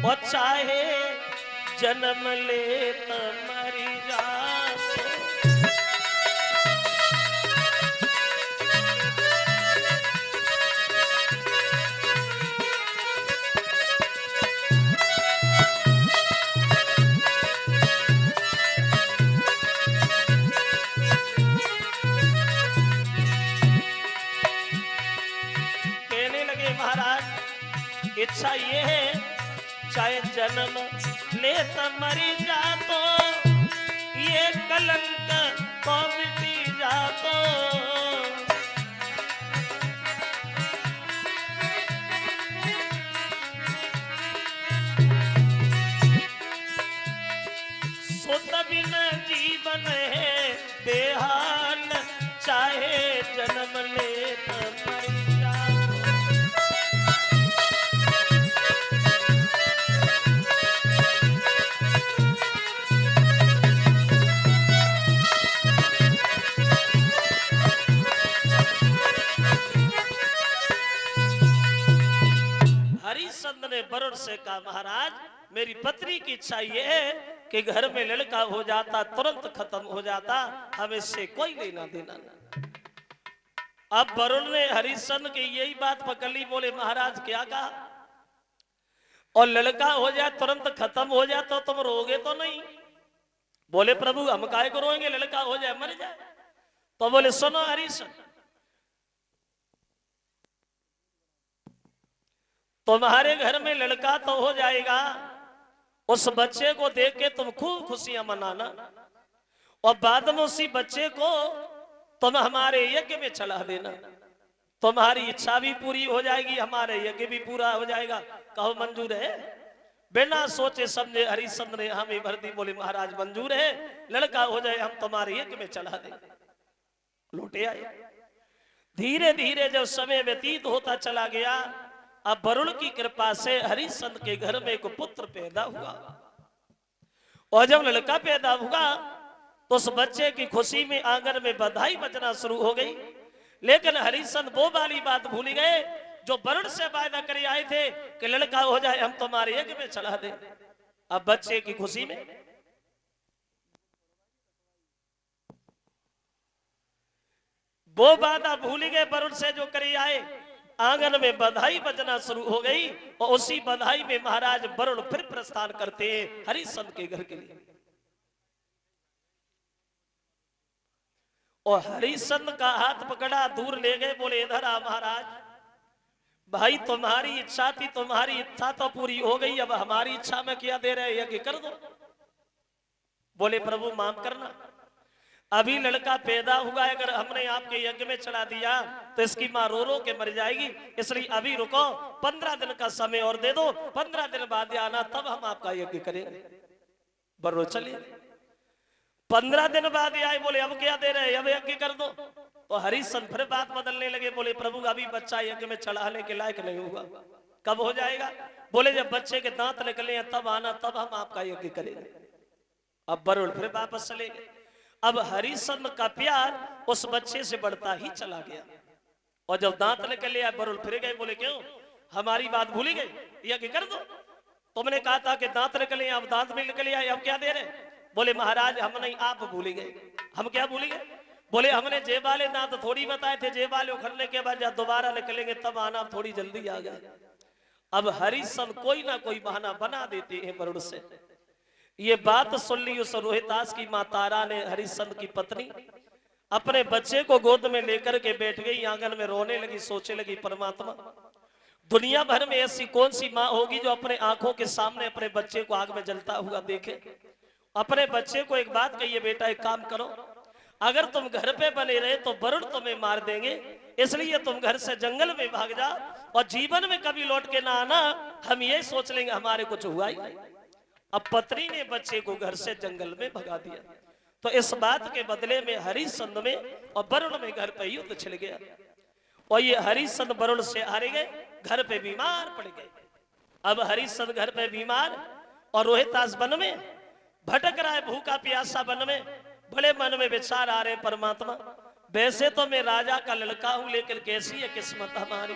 और चाहे जन्म ले त मरी जातो। कहने लगे महाराज इच्छा ये है चाहे जन्म ले त मरी जातो, ये कलंक तो मिटी जातो। सुत बिन जीवन है बेहाल, चाहे जन्म ले त मरी जातो। हरिश्चंद्र ने वरुण से कहा महाराज मेरी पत्नी की इच्छा ये है कि घर में लड़का हो जाता तुरंत खत्म हो जाता, हमें इससे कोई लेना देना ना। अब वरुण ने हरिश्चंद्र की यही बात पकड़ ली, बोले महाराज क्या कहा, और लड़का हो जाए तुरंत खत्म हो जाए तो तुम रोगे तो नहीं। बोले प्रभु हम काहे को रोएंगे, लड़का हो जाए मर जाए। तो बोले सुनो हरिश्चंद्र, तुम्हारे घर में लड़का तो हो जाएगा, उस बच्चे को देख के तुम खूब खुशियां मनाना, और बाद में उसी बच्चे को तुम हमारे यज्ञ में चला देना, तुम्हारी इच्छा भी पूरी हो जाएगी, हमारे यज्ञ भी पूरा हो जाएगा। कहो मंजूर है। बिना सोचे समझे हरिश्चंद्र ने हमें भर दी, बोले महाराज मंजूर है, लड़का हो जाए हम तुम्हारे यज्ञ में चला देंगे। लौटे आए। धीरे धीरे जब समय व्यतीत होता चला गया, अब वरुण की कृपा से हरिश्चंद्र के घर में एक पुत्र पैदा हुआ, और जब लड़का पैदा हुआ तो उस बच्चे की खुशी में आंगन में बधाई बजना शुरू हो गई। लेकिन हरिश्चंद्र वो वाली बात भूल गए जो वरुण से वायदा करे आए थे कि लड़का हो जाए हम तुम्हारे यज्ञ में चला दे। अब बच्चे की खुशी में वो वादा भूल गए वरुण से जो करे आए, आंगन में बधाई बजना शुरू हो गई, और उसी बधाई में महाराज वरुण फिर प्रस्थान करते हैं हरिश्चंद्र के घर के लिए। और हरिश्चंद्र का हाथ पकड़ा दूर ले गए, बोले इधर आ महाराज, भाई तुम्हारी इच्छा थी, तुम्हारी इच्छा तो पूरी हो गई, अब हमारी इच्छा में क्या दे रहे यज्ञ कर दो। बोले प्रभु माफ करना, अभी लड़का पैदा हुआ है, अगर हमने आपके यज्ञ में चढ़ा दिया तो इसकी माँ रो रो के मर जाएगी, इसलिए अभी रुको, 15 दिन का समय और दे दो, 15 दिन बाद आना तब हम आपका यज्ञ करेंगे। बर्रो चलिए 15 दिन बाद आए, बोले अब क्या दे रहे, अब यज्ञ कर दो। तो हरिश्चंद्र फिर बात बदलने लगे, बोले प्रभु अभी बच्चा यज्ञ में चढ़ाने के लायक नहीं हुआ, कब हो जाएगा। बोले जब बच्चे के दांत निकले तब आना, तब हम आपका यज्ञ करेंगे। अब वरुण फिर वापस चले गए। अब हरिश्चंद्र का प्यार उस बच्चे से बढ़ता ही चला गया, और जब दांत निकले वरुण फिर गए, बोले क्यों हमारी बात भूली गई, यज्ञ कर दो, तुमने कहा था कि दांत निकले, अब दांत भी निकले आए, अब क्या दे रहे। बोले महाराज हम नहीं, आप भूल गए। हम क्या भूल गए। बोले हमने जेब वाले दांत थोड़ी बताए थे, जेब वाले उखड़ने के बाद जब दोबारा निकलेंगे तब आना, थोड़ी जल्दी आ गए। अब हरिश्चंद्र कोई ना कोई बहाना बना देते हैं वरुण से। ये बात सुन ली उस रोहितास की मां तारा ने, हरिश्चंद्र की पत्नी अपने बच्चे को गोद में लेकर के बैठ गई, आंगन में रोने लगी, सोचने लगी परमात्मा दुनिया भर में ऐसी कौन सी माँ होगी जो अपने आंखों के सामने अपने बच्चे को आग में जलता हुआ देखे। अपने बच्चे को एक बात कहिए, बेटा एक काम करो, अगर तुम घर पे बने रहे तो वरुण तुम्हें मार देंगे, इसलिए तुम घर से जंगल में भाग जाओ और जीवन में कभी लौट के ना आना, हम ये सोच लेंगे हमारे कुछ हुआ ही नहीं। अब पत्नी ने बच्चे को घर से जंगल में भगा दिया, तो इस बात के बदले में हरिश्चंद्र में और वरुण में घर पे युद्ध छिड़ गया, और ये हरिश्चंद्र वरुण से हारे गए, घर पे बीमार पड़ गए। अब हरिश्चंद्र घर पे बीमार और रोहितास वन में भटक रहा है, भूखा प्यासा वन में, बड़े मन में विचार आ रहे परमात्मा, वैसे तो मैं राजा का लड़का हूं, लेकिन कैसी है किस्मत हमारी।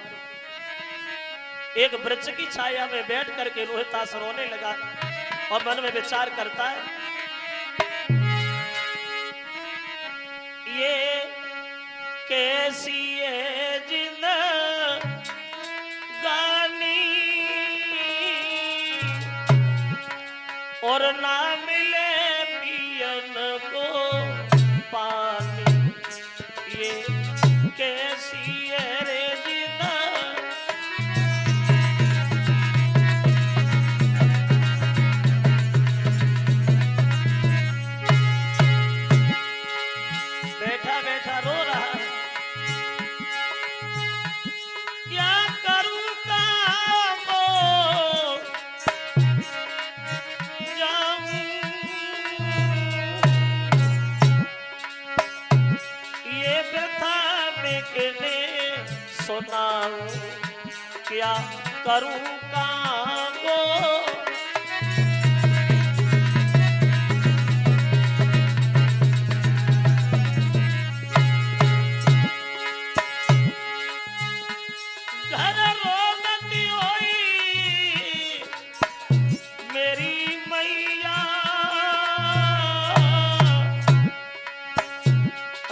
एक वृक्ष की छाया में बैठ करके रोहितास रोने लगा और मन में विचार करता है, ये कैसी है जिंदगानी और ना मिले पियन को पानी, ये कैसी है रे जिंदगानी। बैठा बैठा रो रहा है, क्या करूं काबो जाऊं, ये व्यथा बिकने सुनाऊं, क्या करूं काबो। घर रोगती होई मेरी मैया,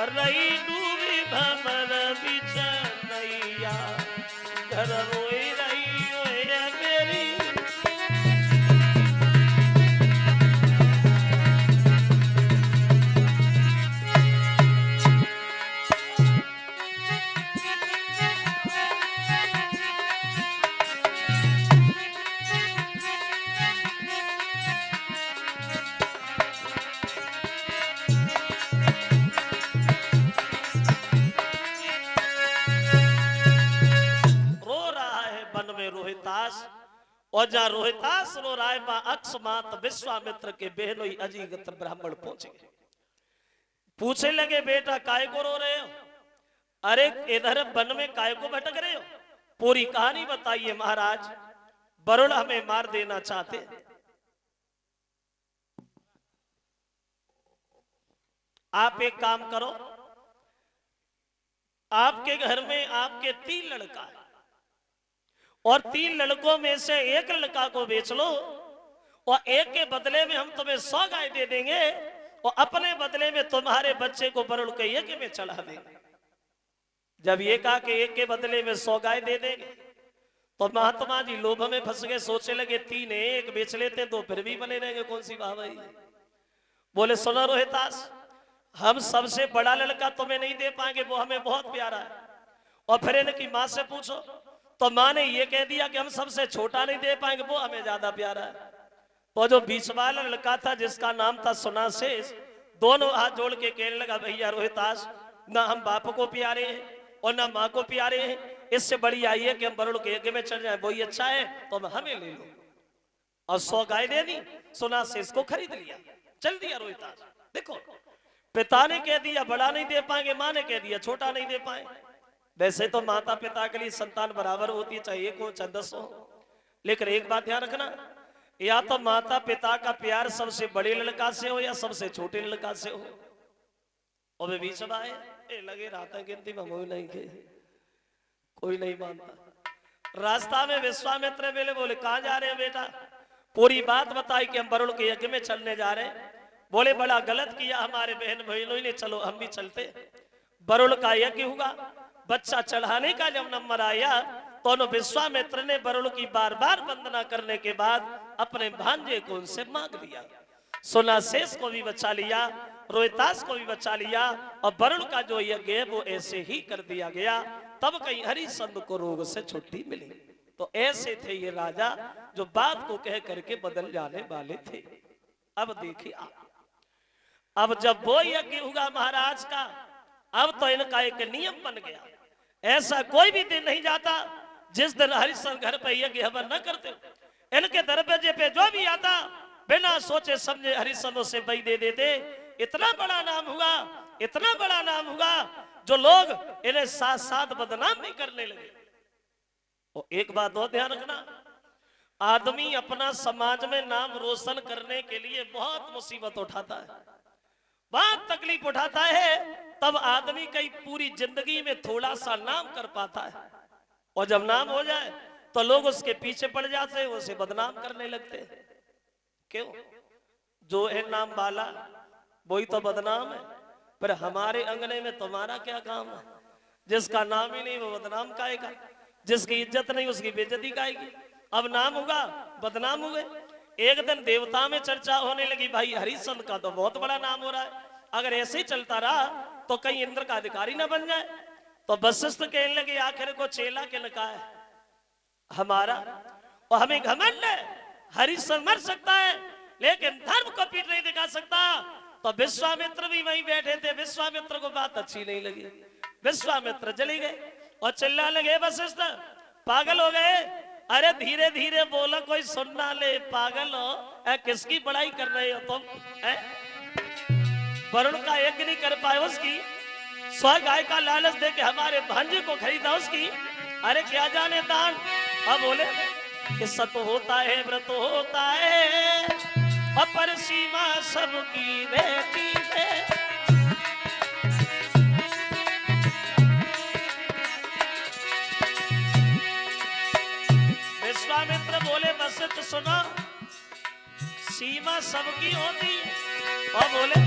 रही डूबी भमर बिच नैया, घर रोई रही होए मेरी। रो रहा है वन में रोहितास, और जहां रोहितास रो रहा है वहां अक्षमात विश्वामित्र के बहनोई अजीगत ब्राह्मण पहुंचे, पूछे लगे बेटा काय को रो रहे हो, अरे इधर वन में काय को भटक रहे हो, पूरी कहानी बताइए महाराज, वरुण हमें मार देना चाहते हैं। आप एक काम करो, आपके घर में आपके 3 लड़का है और 3 लड़कों में से एक लड़का को बेच लो और एक के बदले में हम तुम्हें 100 गाय दे देंगे और अपने बदले में तुम्हारे बच्चे को वरुण के यज्ञ में चढ़ा देंगे। जब ये कहा कि एक के बदले में 100 गाय दे देंगे तो महात्मा जी लोभ में फंस गए, सोचे लगे 3 एक बेच लेते तो फिर भी बने रहेंगे, कौन सी बात है। बोले सुनो रोहितास, हम सबसे बड़ा लड़का तुम्हें नहीं दे पाएंगे, वो हमें बहुत प्यारा है। और फिर इनकी माँ से पूछो तो माँ ने ये कह दिया कि हम सबसे छोटा नहीं दे पाएंगे, वो हमें ज्यादा प्यारा है। तो जो बीच वाला लड़का था जिसका नाम था सुनासेस, दोनों हाथ जोड़ के कहने लगा भैया रोहितास, ना हम बाप को प्यारे हैं और ना माँ को प्यारे हैं, इससे बड़ी आई है कि हम वरुण के यज्ञ में चल जाए, वही अच्छा है तो हमें ले लो। और 100 गाय दे दी, सुनासेस को खरीद लिया, चल दिया रोहितास। देखो पिता ने कह दिया बड़ा नहीं दे पाएंगे, माँ ने कह दिया छोटा नहीं दे पाए। वैसे तो माता पिता के लिए संतान बराबर होती, चाहे 1 हो चाहे 10 हो, लेकिन एक बात ध्यान रखना, या तो माता पिता का प्यार सबसे बड़े लड़का से हो या सबसे छोटे लड़का से हो। और वे बीच में आए लगे रात गिनती में कोई नहीं मानता। रास्ता में विश्वामित्र बोले बोले कहाँ जा रहे हो बेटा, पूरी बात बताई कि हम वरुण के यज्ञ में चलने जा रहे हैं। बोले बड़ा गलत किया हमारे बहन बहनों ने, चलो हम भी चलते। वरुण का यज्ञ हुआ, बच्चा चढ़ाने का जब नंबर आया तो विश्वामित्र ने वरुण की बार बार वंदना करने के बाद अपने भांजे को उनसे मांग लिया, सुनासेस को भी बचा लिया, रोहितास को भी बचा लिया और वरुण का जो यज्ञ है वो ऐसे ही कर दिया गया। तब कहीं हरिश्चंद्र को रोग से छुट्टी मिली। तो ऐसे थे ये राजा जो बात को कह करके बदल जाने वाले थे। अब देखिए आप, अब जब वो यज्ञ हुआ महाराज का, अब तो इनका एक नियम बन गया, ऐसा कोई भी दिन नहीं जाता जिस दिन हरिश्चंद्र घर पे यज्ञ हवन न करते। इनके दरवाजे पे जो भी आता बिना सोचे समझे हरिश्चंद्र से वही दे देते। इतना बड़ा नाम हुआ, इतना बड़ा नाम हुआ, जो लोग इन्हें साथ साथ बदनाम भी करने लगे। और एक बात और ध्यान रखना, आदमी अपना समाज में नाम रोशन करने के लिए बहुत मुसीबत उठाता है, बहुत तकलीफ उठाता है, तब आदमी कई पूरी जिंदगी में थोड़ा सा नाम कर पाता है। और जब नाम हो जाए तो लोग उसके पीछे पड़ जाते, उसे बदनाम करने लगते। क्यों? जो है नाम वाला वही तो बदनाम है। पर हमारे अंगने में तुम्हारा क्या काम है? जिसका नाम ही नहीं वो बदनाम काएगा, जिसकी इज्जत नहीं उसकी बेइज्जती काएगी। अब नाम होगा बदनाम हुए। एक दिन देवता में चर्चा होने लगी, भाई हरिश्चंद का तो बहुत बड़ा नाम हो रहा है, अगर ऐसे ही चलता रहा तो कहीं इंद्र का अधिकारी ना बन जाए। तो वशिष्ठ कहने लगे, आखिर को चेला किनका है? हमारा। और हमें घमंड है, हरिश्चंद मर सकता है लेकिन धर्म को पीठ नहीं दिखा सकता। तो विश्वामित्र भी वहीं बैठे थे। विश्वामित्र को बात अच्छी नहीं लगी, विश्वामित्र चली गए और चिल्ला लगे, वशिष्ठ पागल हो गए? अरे धीरे धीरे बोलो, कोई सुनना ले, पागल हो? किसकी बड़ाई कर रहे हो तुम? वरुण का यज्ञ नहीं कर पाए उसकी, स्व गाय का लालच दे के हमारे भांजे को खरीदा उसकी, अरे क्या जाने दान। अब बोले कि सत होता है व्रत होता है, अपर सीमा सबकी रहती है। विश्वामित्र बोले, वशिष्ठ सुनो, सीमा सबकी होती है। और बोले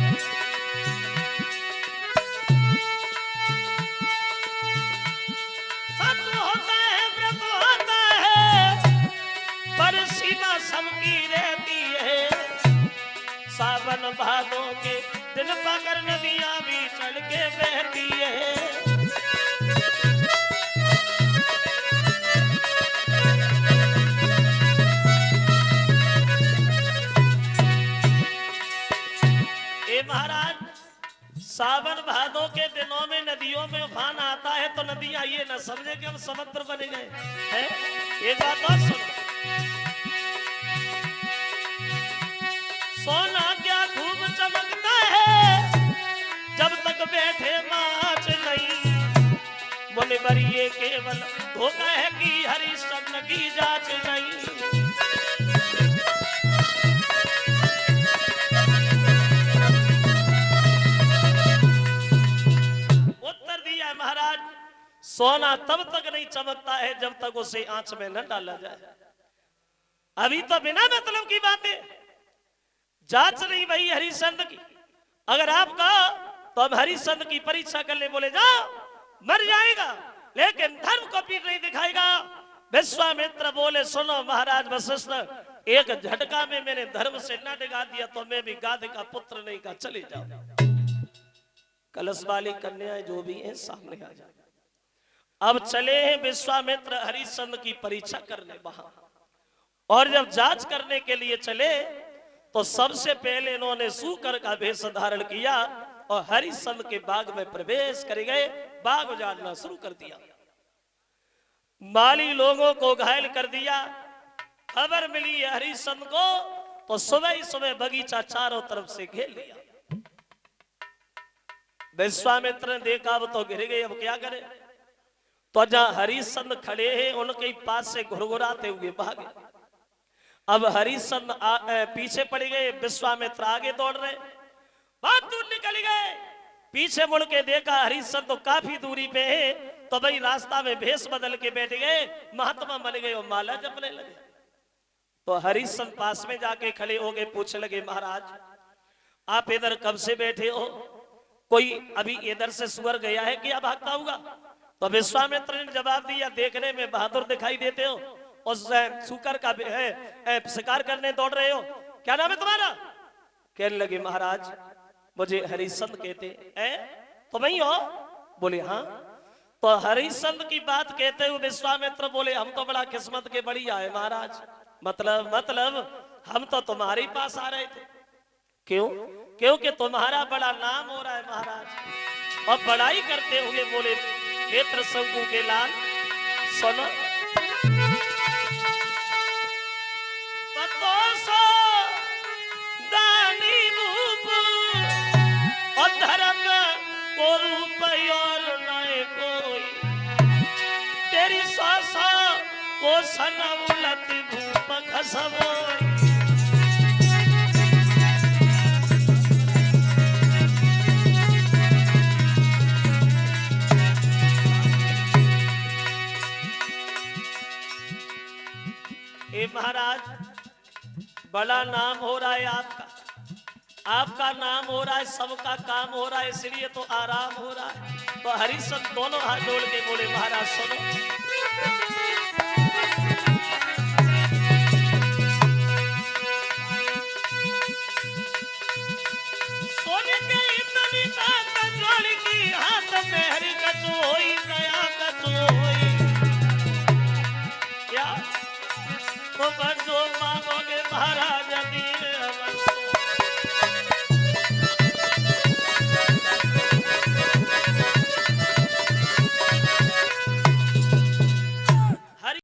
सत्य होता है व्रत होता है, पर सीमा सबकी रहती है। सावन भादों के दिन पकड़ नदियां भी चढ़ के बहती है। महाराज, सावन भादों के दिनों में नदियों में उफान आता है तो नदियां ये न समझे कि हम समुद्र बन गए हैं। एक बात और सुनो, सोना क्या खूब चमकता है जब तक बैठे माच नहीं। मुनिवर ये केवल धोखा है कि हरिश्चंद्र की जांच नहीं। महाराज, सोना तब तक नहीं चमकता है जब तक उसे आंच में न डाला जाए। अभी तो बिना मतलब की बातें, जांच नहीं भाई हरिश्चंद्र की। अगर आप कहो तो हम हरिश्चंद्र की परीक्षा कर ले, बोले जाओ मर जाएगा लेकिन धर्म को पीठ नहीं दिखाएगा। विश्वामित्र बोले, सुनो महाराज वशिष्ठ, एक झटका में मैंने धर्म से न डिगा दिया तो मैं भी गाध का पुत्र नहीं का, चले जाओ। कलश वाली कन्याएं जो भी हैं सामने आ जाए। अब चले हैं विश्वामित्र हरिश्चंद्र की परीक्षा करने वहां, और जब जांच करने के लिए चले तो सबसे पहले इन्होंने सूकर का वेश धारण किया और हरिश्चंद्र के बाग में प्रवेश कर गए। बाग उजाड़ना शुरू कर दिया, माली लोगों को घायल कर दिया। खबर मिली हरिश्चंद्र को तो सुबह ही सुबह बगीचा चारों तरफ से घेर लिया। विश्वामित्र ने देखा अब तो गिर गए, अब क्या करे। तो जहां हरिश्चंद्र खड़े हैं उनके पास से घुरघुराते हुए भागे। अब हरिश्चंद्र पीछे पड़ गए, विश्वामित्र आगे दौड़ रहे, बहुत दूर निकल गए। पीछे मुड़ के देखा हरिश्चंद्र तो काफी दूरी पे है, तो भाई रास्ता में भेष बदल के बैठ गए, महात्मा बन गए और माला जपने लगे। तो हरिश्चंद्र पास में जाके खड़े हो गए, पूछने लगे, महाराज आप इधर कब से बैठे हो? कोई अभी इधर से सुअर गया है कि भागता होगा? तो विश्वामित्र ने जवाब दिया, देखने में बहादुर दिखाई देते हो और सुकर का शिकार करने दौड़ रहे हो, क्या नाम है तुम्हारा? कहने लगे, महाराज मुझे हरिश्चंद्र कहते हैं। तो वही हो? बोले हाँ। तो हरिश्चंद्र की बात कहते हुए विश्वामित्र बोले, हम तो बड़ा किस्मत के बढ़िया है महाराज। मतलब हम तो तुम्हारे पास आ रहे थे। क्यों? क्योंकि तुम्हारा बड़ा नाम हो रहा है महाराज। और बड़ाई करते हुए बोले, हे त्रिशंकु के लाल सुनो, पतोसो दानी रूप और धर्म को रूप और नए कोई, तेरी सासा को सनउलत भूप खसबोई। बड़ा नाम हो रहा है आपका, आपका नाम हो रहा है, सबका काम हो रहा है, इसलिए तो आराम हो रहा है। तो हरिश्चंद्र दोनों हाथ जोड़ के बोले महाराज सुनो,